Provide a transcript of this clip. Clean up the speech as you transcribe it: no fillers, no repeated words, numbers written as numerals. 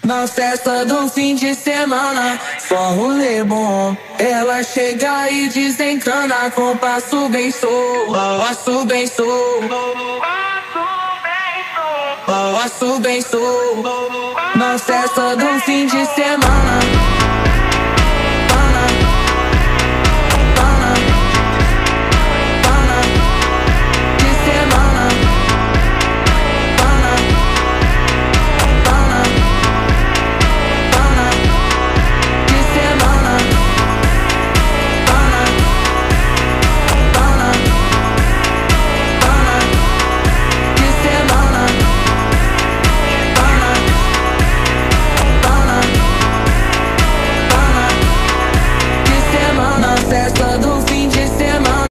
Na festa do fim de semana, só rolê bom. Ela chega e desencana com passo bem solto, passo bem solto, passo bem solto. Na festa do fim de semana.